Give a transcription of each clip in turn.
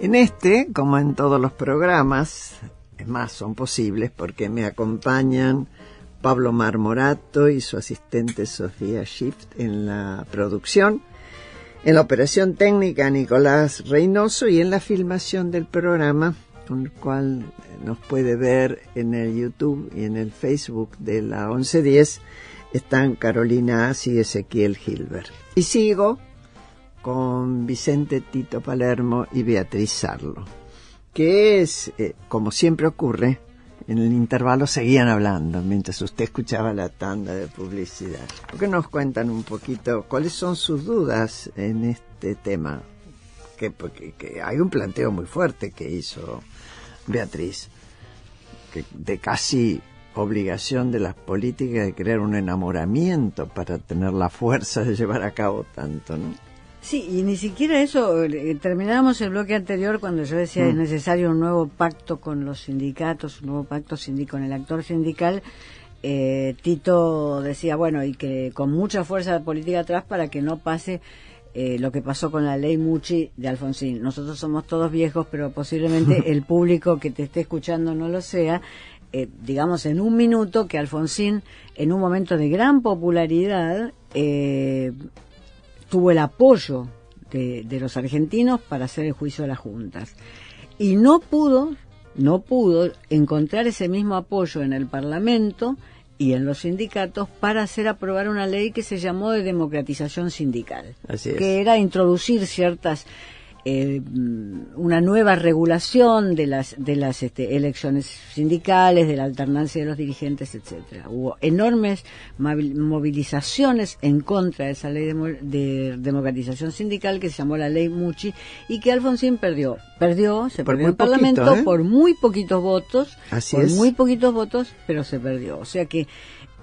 En este, como en todos los programas, es más, son posibles porque me acompañan Pablo Marmorato y su asistente Sofía Shift en la producción, en la operación técnica Nicolás Reynoso y en la filmación del programa, con el cual nos puede ver en el YouTube y en el Facebook de la 1110, están Carolina Asi y Ezequiel Gilbert. Y sigo con Vicente Tito Palermo y Beatriz Sarlo, que es, como siempre ocurre, en el intervalo seguían hablando mientras usted escuchaba la tanda de publicidad. ¿Por qué nos cuentan un poquito cuáles son sus dudas en este tema? Porque hay un planteo muy fuerte que hizo Beatriz, de casi obligación de las políticas de crear un enamoramiento para tener la fuerza de llevar a cabo tanto, ¿no? Sí, y ni siquiera eso, terminábamos el bloque anterior cuando yo decía es necesario un nuevo pacto con los sindicatos, un nuevo pacto con el actor sindical. Tito decía, bueno, y que con mucha fuerza política atrás para que no pase lo que pasó con la ley Mucci de Alfonsín. Nosotros somos todos viejos, pero posiblemente el público que te esté escuchando no lo sea. Digamos, en un minuto que Alfonsín, en un momento de gran popularidad, tuvo el apoyo de los argentinos para hacer el juicio de las juntas. Y no pudo encontrar ese mismo apoyo en el Parlamento y en los sindicatos para hacer aprobar una ley que se llamó de democratización sindical. Así es. Que era introducir ciertas una nueva regulación de las elecciones sindicales, de la alternancia de los dirigentes, etcétera. Hubo enormes movilizaciones en contra de esa ley de democratización sindical que se llamó la ley Mucci y que Alfonsín perdió en el Parlamento por muy poquitos votos, pero se perdió. O sea que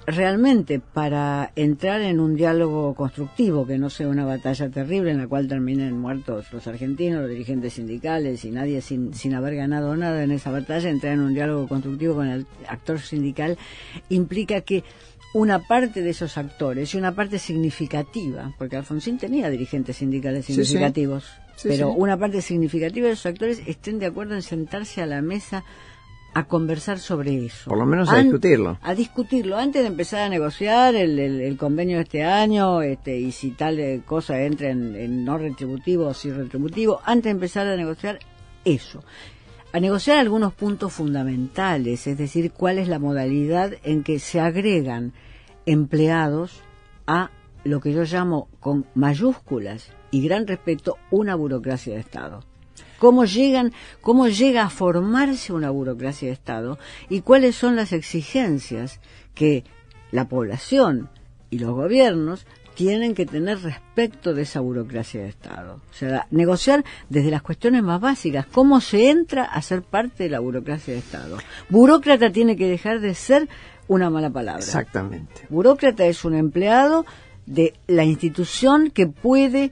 realmente para entrar en un diálogo constructivo, que no sea una batalla terrible en la cual terminen muertos los argentinos, los dirigentes sindicales y nadie sin haber ganado nada en esa batalla, entrar en un diálogo constructivo con el actor sindical implica que una parte de esos actores y una parte significativa, porque Alfonsín tenía dirigentes sindicales significativos, pero una parte significativa de esos actores estén de acuerdo en sentarse a la mesa a conversar sobre eso. Por lo menos a discutirlo. A discutirlo, antes de empezar a negociar el convenio de este año, y si tal cosa entra en no retributivo o sí retributivo, antes de empezar a negociar eso. A negociar algunos puntos fundamentales, es decir, cuál es la modalidad en que se agregan empleados a lo que yo llamo con mayúsculas y gran respeto una burocracia de Estado. Cómo llega a formarse una burocracia de Estado y cuáles son las exigencias que la población y los gobiernos tienen que tener respecto de esa burocracia de Estado. O sea, negociar desde las cuestiones más básicas, cómo se entra a ser parte de la burocracia de Estado. Burócrata tiene que dejar de ser una mala palabra. Exactamente. Burócrata es un empleado de la institución que puede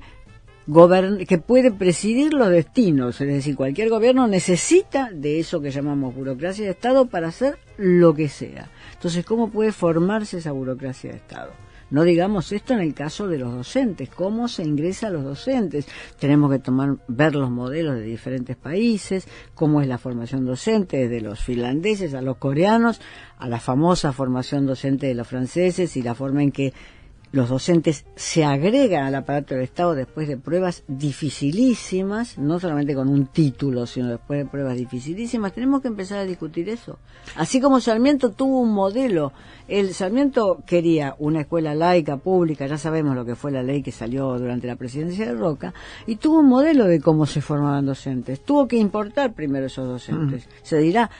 presidir los destinos, es decir, cualquier gobierno necesita de eso que llamamos burocracia de Estado para hacer lo que sea. Entonces, ¿cómo puede formarse esa burocracia de Estado? No digamos esto en el caso de los docentes, cómo se ingresa a los docentes. Tenemos que ver los modelos de diferentes países, cómo es la formación docente, desde los finlandeses a los coreanos, a la famosa formación docente de los franceses y la forma en que los docentes se agregan al aparato del Estado después de pruebas dificilísimas, no solamente con un título, sino después de pruebas dificilísimas. Tenemos que empezar a discutir eso. Así como Sarmiento tuvo un modelo, Sarmiento quería una escuela laica, pública, ya sabemos lo que fue la ley que salió durante la presidencia de Roca, y tuvo un modelo de cómo se formaban docentes. Tuvo que importar primero esos docentes. Se dirá,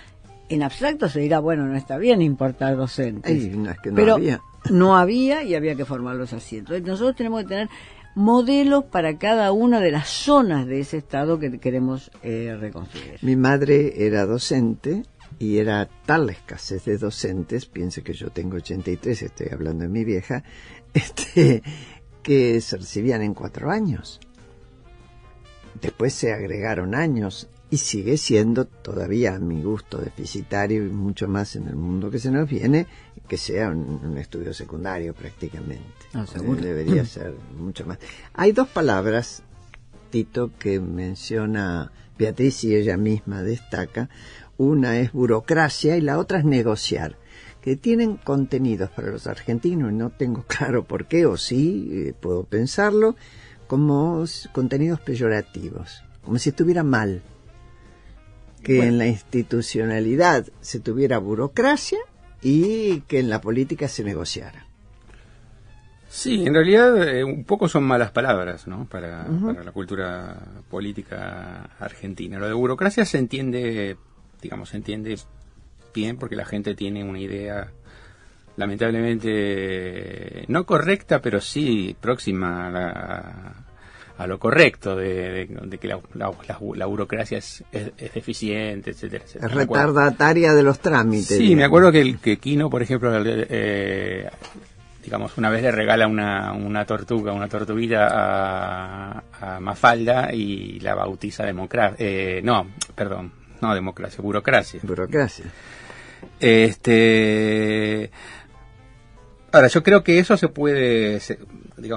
en abstracto se dirá, bueno, no está bien importar docentes. No, es que pero había. No había y había que formarlos así. Entonces nosotros tenemos que tener modelos para cada una de las zonas de ese Estado que queremos reconstruir. Mi madre era docente y era tal la escasez de docentes, piense que yo tengo 83, estoy hablando de mi vieja, que se recibían en 4 años. Después se agregaron años y sigue siendo todavía a mi gusto deficitario y mucho más en el mundo que se nos viene, que sea un estudio secundario prácticamente. Seguro. Debería ser mucho más. Hay 2 palabras, Tito, que menciona Beatriz y ella misma destaca, una es burocracia y la otra es negociar, que tienen contenidos para los argentinos, no tengo claro por qué, o sí, puedo pensarlo, como contenidos peyorativos, como si estuviera mal que en la institucionalidad se tuviera burocracia y que en la política se negociara. Sí, en realidad un poco son malas palabras, ¿no? Para la cultura política argentina. Lo de burocracia se entiende bien porque la gente tiene una idea lamentablemente no correcta, pero sí próxima a lo correcto de que la burocracia es deficiente, etcétera, etcétera. Es retardataria de los trámites. Sí, digamos. Me acuerdo que Quino, por ejemplo, una vez le regala una tortuguita a Mafalda y la bautiza burocracia. Burocracia. Ahora, yo creo que eso se puede,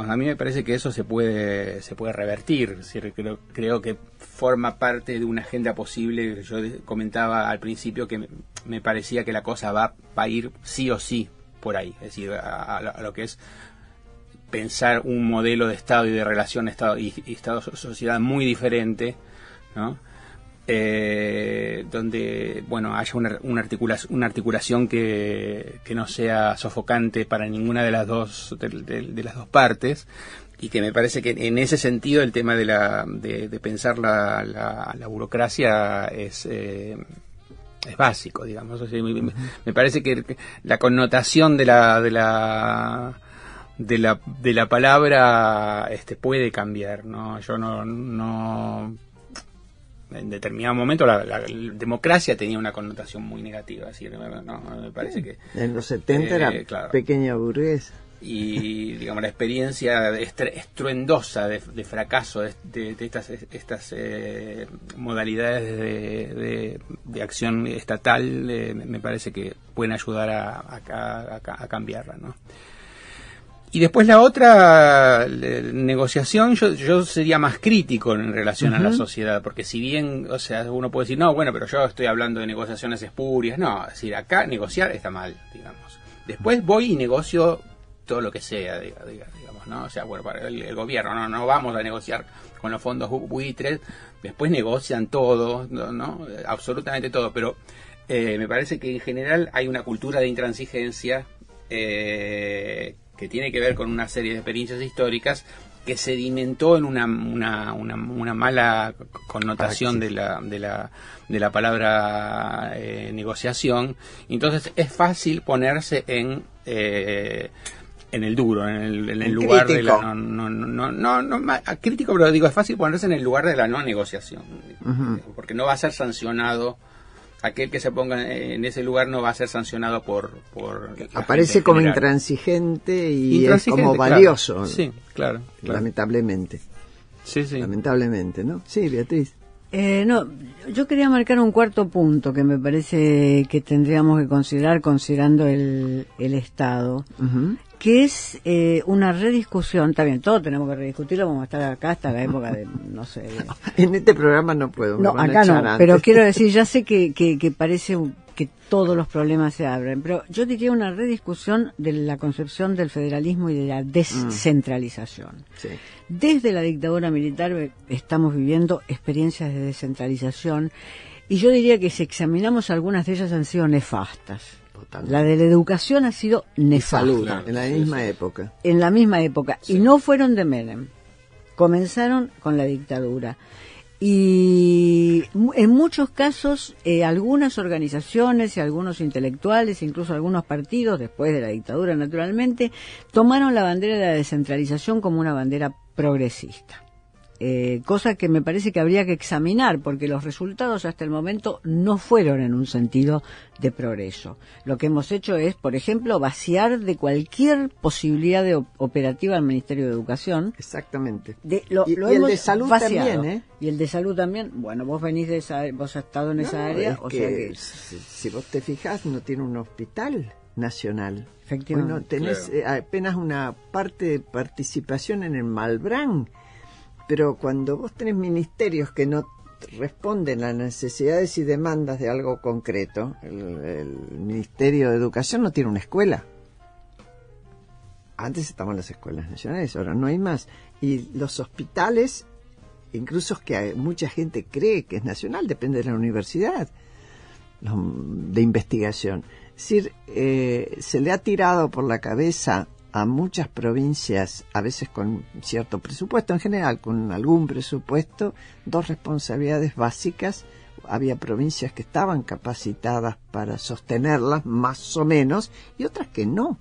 a mí me parece que eso se puede revertir. Es decir, creo que forma parte de una agenda posible. Yo comentaba al principio que me parecía que la cosa va a ir sí o sí por ahí, es decir, a lo que es pensar un modelo de Estado y de relación Estado y Estado-sociedad muy diferente, ¿no? Donde haya una articulación que no sea sofocante para ninguna de las dos de las dos partes, y que me parece que en ese sentido el tema de pensar la burocracia es básico, digamos. O sea, me parece que la connotación de la palabra puede cambiar, ¿no? Yo no en determinado momento la democracia tenía una connotación muy negativa, así que me parece que en los 70 era claro, pequeña burguesa. Y la experiencia estruendosa de fracaso de estas modalidades de acción estatal me parece que pueden ayudar a cambiarla, ¿no? Y después la otra negociación, yo sería más crítico en relación a la sociedad, porque si bien, uno puede decir, no, bueno, pero yo estoy hablando de negociaciones espurias, no, es decir, acá negociar está mal, digamos. Después voy y negocio todo lo que sea, digamos, ¿no? O sea, bueno, para el gobierno, no vamos a negociar con los fondos buitres, después negocian todo, ¿no? Absolutamente todo, pero me parece que en general hay una cultura de intransigencia que tiene que ver con una serie de experiencias históricas que sedimentó en una mala connotación de la palabra negociación. Entonces es fácil ponerse en el duro, en el lugar crítico. De la crítico, pero digo, es fácil ponerse en el lugar de la no negociación, porque no va a ser sancionado. Aquel que se ponga en ese lugar no va a ser sancionado por aparece como intransigente y es como valioso. Claro. Sí, claro. Lamentablemente. Sí. Lamentablemente, ¿no? Sí, Beatriz. No, yo quería marcar un cuarto punto que me parece que tendríamos que considerar considerando el Estado, que es una rediscusión. También todos tenemos que rediscutirlo, vamos a estar acá hasta la época de, no sé. En este programa no puedo. No, acá no, antes. Pero quiero decir, ya sé que parece que todos los problemas se abren, pero yo diría una rediscusión de la concepción del federalismo y de la descentralización. Sí. Desde la dictadura militar estamos viviendo experiencias de descentralización y yo diría que si examinamos algunas de ellas han sido nefastas. Totalmente. La de la educación ha sido nefasta. Salud, en la misma época. En la misma época. Sí. Y no fueron de Menem. Comenzaron con la dictadura. Y en muchos casos algunas organizaciones y algunos intelectuales, incluso algunos partidos, después de la dictadura naturalmente, tomaron la bandera de la descentralización como una bandera progresista. Cosa que me parece que habría que examinar, porque los resultados hasta el momento no fueron en un sentido de progreso. Lo que hemos hecho es, por ejemplo, vaciar de cualquier posibilidad de operativa al Ministerio de Educación. Exactamente. Y el de salud vaciado. También, ¿eh? Y el de salud también. Bueno, vos venís de esa, vos has estado en esa área. O sea que si vos te fijás, no tiene un hospital nacional. Efectivamente. Bueno, tenés apenas una parte de participación en el Malbrán. Pero cuando vos tenés ministerios que no responden a necesidades y demandas de algo concreto. El Ministerio de Educación no tiene una escuela. Antes estaban las escuelas nacionales, ahora no hay más. Y los hospitales, incluso que mucha gente cree que es nacional, depende de la universidad de investigación. Es decir, se le ha tirado por la cabeza a muchas provincias, a veces con cierto presupuesto, en general con algún presupuesto, dos responsabilidades básicas. Había provincias que estaban capacitadas para sostenerlas, más o menos, y otras que no,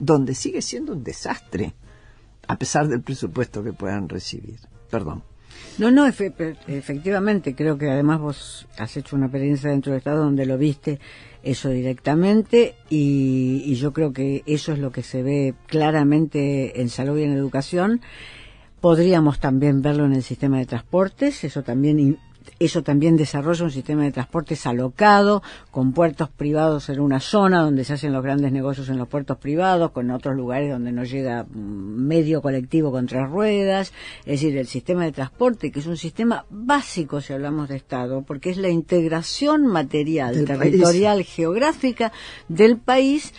donde sigue siendo un desastre, a pesar del presupuesto que puedan recibir. Perdón. No, efectivamente, creo que además vos has hecho una experiencia dentro del Estado donde lo viste eso directamente y yo creo que eso es lo que se ve claramente en salud y en educación. Podríamos también verlo en el sistema de transportes, eso también desarrolla un sistema de transportes alocado, con puertos privados en una zona donde se hacen los grandes negocios en los puertos privados, con otros lugares donde no llega medio colectivo con 3 ruedas. Es decir, el sistema de transporte, que es un sistema básico si hablamos de Estado, porque es la integración material, territorial, geográfica del país,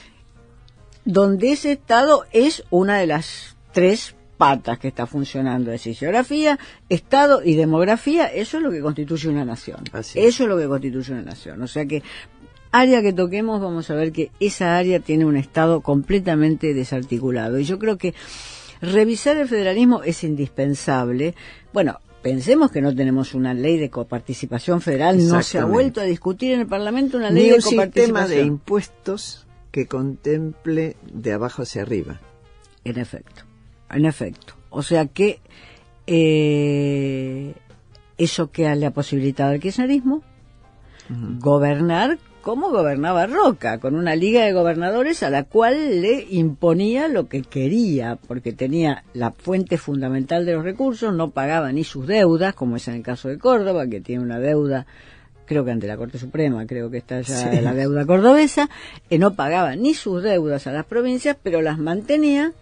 donde ese Estado es una de las 3 patas que está funcionando, es decir, geografía, Estado y demografía. Eso es lo que constituye una nación. Eso es lo que constituye una nación. O sea que, área que toquemos, vamos a ver que esa área tiene un Estado completamente desarticulado. Y yo creo que revisar el federalismo es indispensable. Bueno, pensemos que no tenemos una ley de coparticipación federal, no se ha vuelto a discutir en el Parlamento una ley de coparticipación. Ni un sistema de impuestos que contemple de abajo hacia arriba. En efecto. O sea que eso que le ha posibilitado al kirchnerismo gobernar como gobernaba Roca, con una liga de gobernadores a la cual le imponía lo que quería, porque tenía la fuente fundamental de los recursos, no pagaba ni sus deudas, como es en el caso de Córdoba, que tiene una deuda, creo que ante la Corte Suprema, creo que está ya la deuda cordobesa, no pagaba ni sus deudas a las provincias, pero las mantenía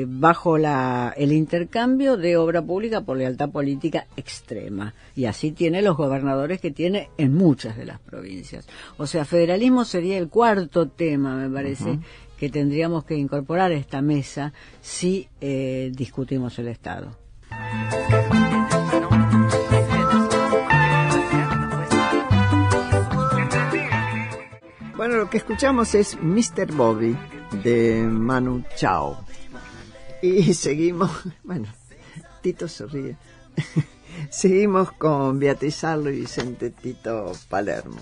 bajo el intercambio de obra pública por lealtad política extrema, y así tiene los gobernadores que tiene en muchas de las provincias. O sea, federalismo sería el cuarto tema, me parece, que tendríamos que incorporar a esta mesa si discutimos el Estado. Bueno, lo que escuchamos es Mr. Bobby de Manu Chao. Y seguimos, bueno, Tito se ríe. Seguimos con Beatriz Arlo y Vicente Tito Palermo.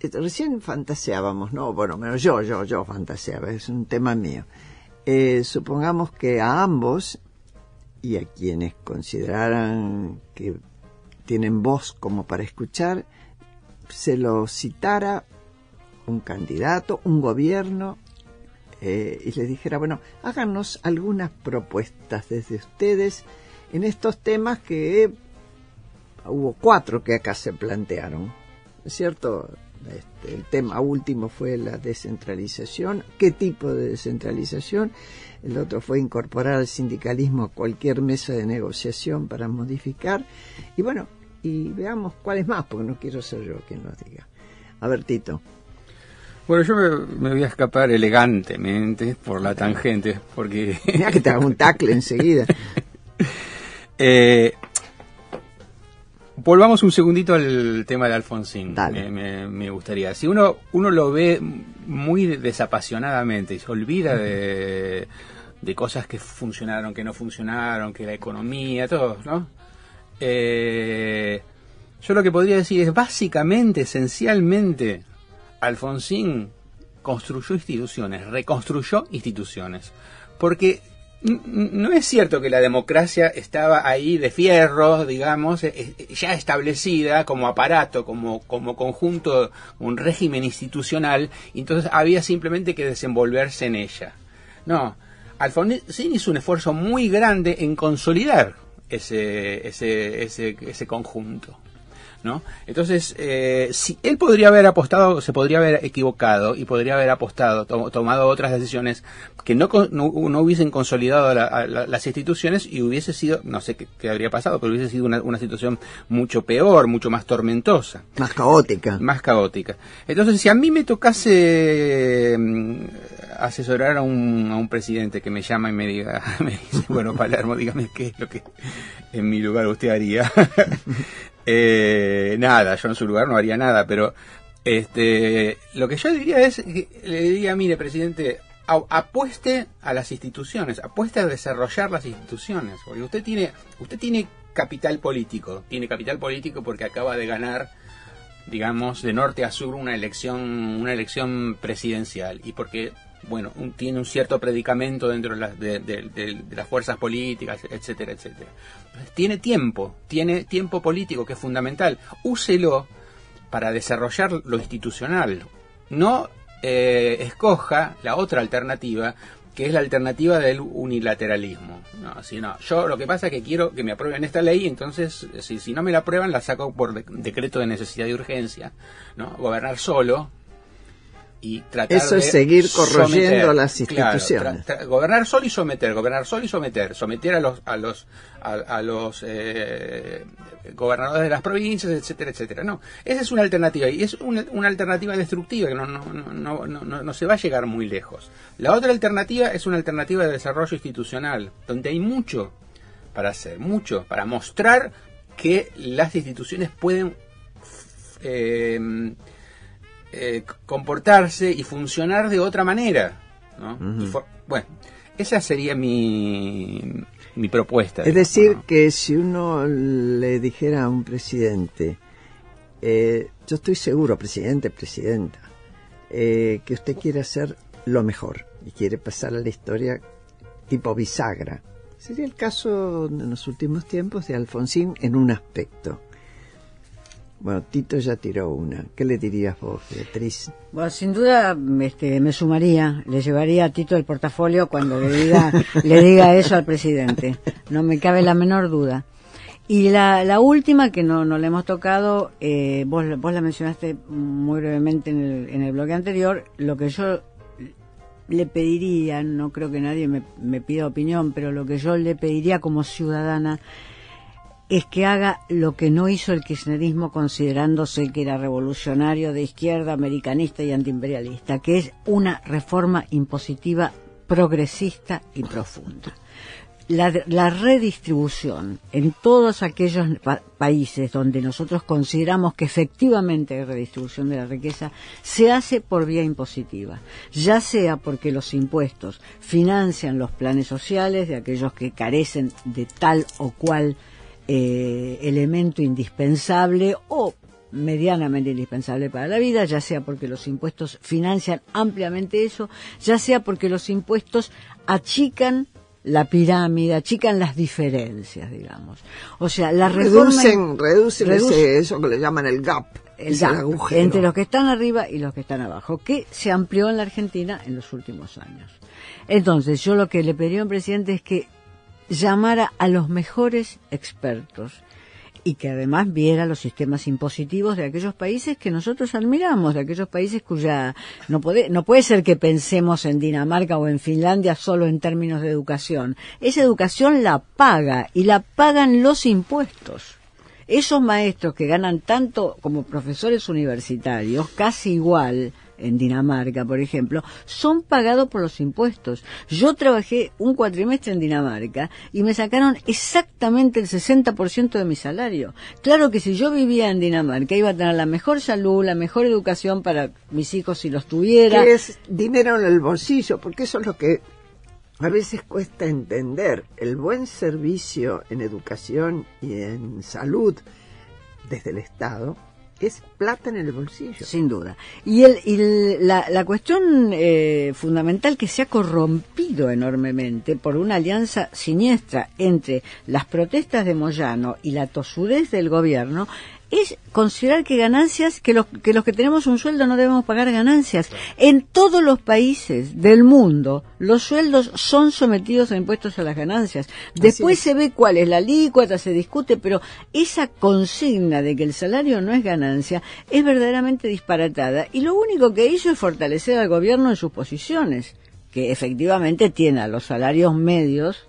Recién fantaseábamos, ¿no? Bueno, menos yo fantaseaba, es un tema mío. Supongamos que a ambos, y a quienes consideraran que tienen voz como para escuchar, se lo citara un candidato, un gobierno, y les dijera, bueno, háganos algunas propuestas desde ustedes en estos temas que hubo 4 que acá se plantearon, ¿es cierto? El tema último fue la descentralización. ¿Qué tipo de descentralización? El otro fue incorporar al sindicalismo a cualquier mesa de negociación para modificar. Y bueno, y veamos cuáles más, porque no quiero ser yo quien lo diga. A ver, Tito. Bueno, yo me voy a escapar elegantemente por la tangente, porque... Mira que te hago un tackle enseguida. Volvamos un segundito al tema de Alfonsín. Dale. Me gustaría. Si uno lo ve muy desapasionadamente y se olvida de cosas que funcionaron, que no funcionaron, que la economía, todo, ¿no? Yo lo que podría decir es básicamente, esencialmente, Alfonsín construyó instituciones, reconstruyó instituciones, porque no es cierto que la democracia estaba ahí de fierro, digamos, ya establecida como aparato, como conjunto, un régimen institucional, y entonces había simplemente que desenvolverse en ella. No, Alfonsín hizo un esfuerzo muy grande en consolidar ese conjunto. ¿no? Entonces, si él podría haber apostado, se podría haber equivocado y podría haber apostado, tomado otras decisiones que no hubiesen consolidado las instituciones, y hubiese sido, no sé qué habría pasado, pero hubiese sido una situación mucho peor, mucho más tormentosa. Más caótica. Más caótica. Entonces, si a mí me tocase asesorar a un presidente que me llama y me dice, bueno, Palermo, dígame qué es lo que en mi lugar usted haría. Nada, yo en su lugar no haría nada, pero lo que yo diría es, le diría, mire, presidente, apueste a las instituciones, apueste a desarrollar las instituciones, porque usted tiene capital político porque acaba de ganar, digamos, de norte a sur una elección presidencial, y porque, bueno, tiene un cierto predicamento dentro de las fuerzas políticas, etcétera, etcétera. Entonces, tiene tiempo político, que es fundamental. Úselo para desarrollar lo institucional. No escoja la otra alternativa, que es la alternativa del unilateralismo. No, yo lo que pasa es que quiero que me aprueben esta ley, entonces si no me la aprueban, la saco por decreto de necesidad y urgencia, ¿no? Gobernar solo y tratar eso es seguir corroyendo las instituciones. Claro, gobernar solo y someter, someter a los gobernadores de las provincias, etcétera, etcétera. No, esa es una alternativa, y es una alternativa destructiva, que no se va a llegar muy lejos. La otra alternativa es una alternativa de desarrollo institucional, donde hay mucho para hacer, mucho para mostrar que las instituciones pueden comportarse y funcionar de otra manera, ¿no? Uh-huh. Bueno, esa sería mi propuesta. Es decir, ¿no? Que si uno le dijera a un presidente, yo estoy seguro, presidenta, que usted quiere hacer lo mejor y quiere pasar a la historia tipo bisagra. Sería el caso en los últimos tiempos de Alfonsín en un aspecto. Bueno, Tito ya tiró una. ¿Qué le dirías vos, Beatriz? Bueno, sin duda me sumaría, le llevaría a Tito el portafolio cuando le diga eso al presidente. No me cabe la menor duda. Y la última, que no le hemos tocado, vos la mencionaste muy brevemente en el bloque anterior. Lo que yo le pediría, no creo que nadie me pida opinión, pero lo que yo le pediría como ciudadana es que haga lo que no hizo el kirchnerismo, considerándose que era revolucionario, de izquierda, americanista y antiimperialista, que es una reforma impositiva progresista y profunda. La redistribución en todos aquellos países donde nosotros consideramos que efectivamente hay redistribución de la riqueza, se hace por vía impositiva, ya sea porque los impuestos financian los planes sociales de aquellos que carecen de tal o cual elemento indispensable o medianamente indispensable para la vida, ya sea porque los impuestos financian ampliamente eso, ya sea porque los impuestos achican la pirámide, achican las diferencias, digamos. O sea, la reducen eso que le llaman el gap, el agujero entre los que están arriba y los que están abajo, que se amplió en la Argentina en los últimos años. Entonces, yo lo que le pediría a un presidente es que llamara a los mejores expertos y que además viera los sistemas impositivos de aquellos países que nosotros admiramos, de aquellos países cuya no puede ser que pensemos en Dinamarca o en Finlandia solo en términos de educación. Esa educación la paga y la pagan los impuestos. Esos maestros que ganan tanto como profesores universitarios, casi igual en Dinamarca, por ejemplo, son pagados por los impuestos. Yo trabajé un cuatrimestre en Dinamarca y me sacaron exactamente el 60% de mi salario. Claro que si yo vivía en Dinamarca iba a tener la mejor salud, la mejor educación para mis hijos si los tuviera. Que es dinero en el bolsillo, porque eso es lo que a veces cuesta entender. El buen servicio en educación y en salud desde el Estado es plata en el bolsillo. Sin duda. Y la cuestión fundamental, que se ha corrompido enormemente por una alianza siniestra entre las protestas de Moyano y la tosudez del gobierno, es considerar que ganancias, que los que tenemos un sueldo no debemos pagar ganancias. En todos los países del mundo, los sueldos son sometidos a impuestos a las ganancias. Después se ve cuál es la alícuota, se discute, pero esa consigna de que el salario no es ganancia es verdaderamente disparatada. Y lo único que hizo es fortalecer al gobierno en sus posiciones, que efectivamente tiene a los salarios medios,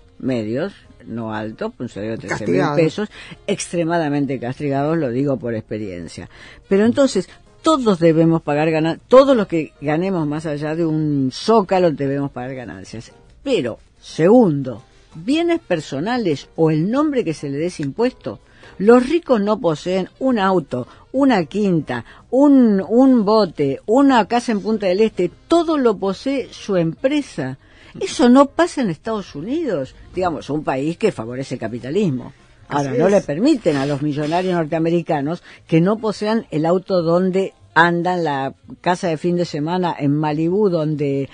no alto, un salario de 13.000 pesos, extremadamente castigados, lo digo por experiencia. Pero entonces, todos debemos pagar ganancias, todos los que ganemos más allá de un zócalo debemos pagar ganancias. Pero, segundo, bienes personales o el nombre que se le dé ese impuesto, los ricos no poseen un auto, una quinta, un bote, una casa en Punta del Este, todo lo posee su empresa. Eso no pasa en Estados Unidos, digamos, un país que favorece el capitalismo. Ahora, no le permiten a los millonarios norteamericanos que no posean el auto donde andan, la casa de fin de semana en Malibú, donde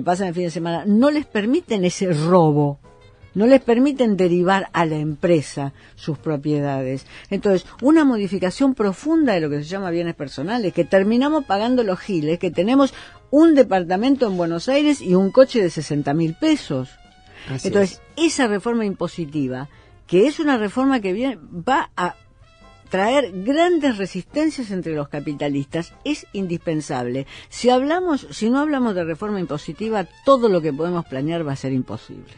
pasan el fin de semana. No les permiten ese robo. No les permiten derivar a la empresa sus propiedades. Entonces, una modificación profunda de lo que se llama bienes personales, que terminamos pagando los giles, que tenemos un departamento en Buenos Aires y un coche de 60.000 pesos. Entonces, esa reforma impositiva, que es una reforma que va a traer grandes resistencias entre los capitalistas, es indispensable. Si no hablamos de reforma impositiva, todo lo que podemos planear va a ser imposible.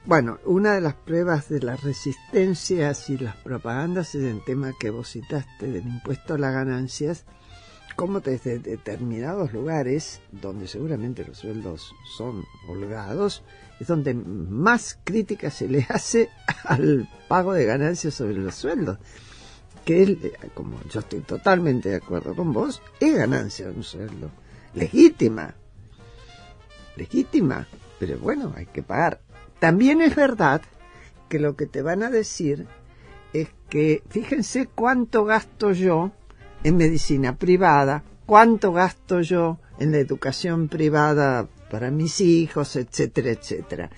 Bueno, una de las pruebas de las resistencias y las propagandas es el tema que vos citaste del impuesto a las ganancias, como desde determinados lugares, donde seguramente los sueldos son holgados, es donde más crítica se le hace al pago de ganancias sobre los sueldos. Que él, como yo estoy totalmente de acuerdo con vos, es ganancia de un sueldo. Legítima, pero bueno, hay que pagar. También es verdad que lo que te van a decir es que, fíjense cuánto gasto yo en medicina privada, cuánto gasto yo en la educación privada para mis hijos, etcétera, etcétera.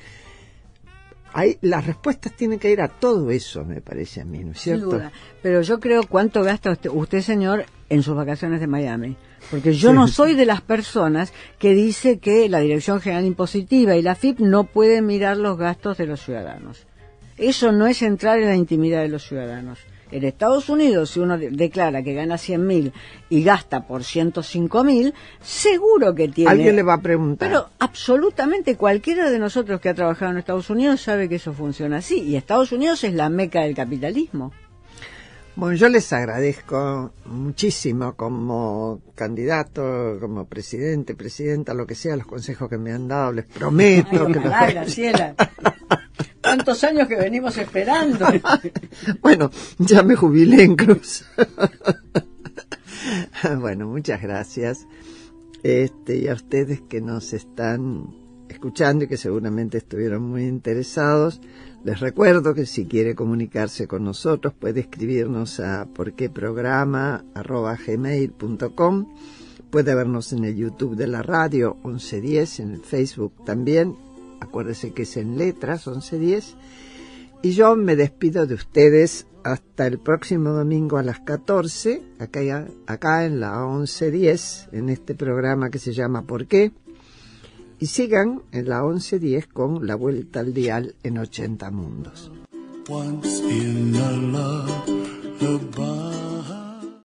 Las respuestas tienen que ir a todo eso, me parece a mí, ¿no es cierto? Sin duda. Pero yo creo cuánto gasta usted, señor, en sus vacaciones de Miami. Porque yo no soy de las personas que dice que la Dirección General Impositiva y la AFIP no pueden mirar los gastos de los ciudadanos. Eso no es entrar en la intimidad de los ciudadanos. En Estados Unidos, si uno declara que gana 100.000 y gasta por 105.000, seguro que tiene... Alguien le va a preguntar. Pero absolutamente cualquiera de nosotros que ha trabajado en Estados Unidos sabe que eso funciona así. Y Estados Unidos es la meca del capitalismo. Bueno, yo les agradezco muchísimo como candidato, como presidenta, lo que sea, los consejos que me han dado. Les prometo que Graciela. ¿Cuántos años que venimos esperando? Bueno, ya me jubilé incluso. Bueno, muchas gracias. Y a ustedes que nos están escuchando y que seguramente estuvieron muy interesados, les recuerdo que si quiere comunicarse con nosotros puede escribirnos a porqueprograma@gmail.com. Puede vernos en el YouTube de la radio 1110, en el Facebook también. Acuérdese que es en letras 1110. Y yo me despido de ustedes hasta el próximo domingo a las 14, acá en la 1110, en este programa que se llama ¿Por qué? Y sigan en la 1110 con La Vuelta al Dial en 80 Mundos. Once in a lullaby.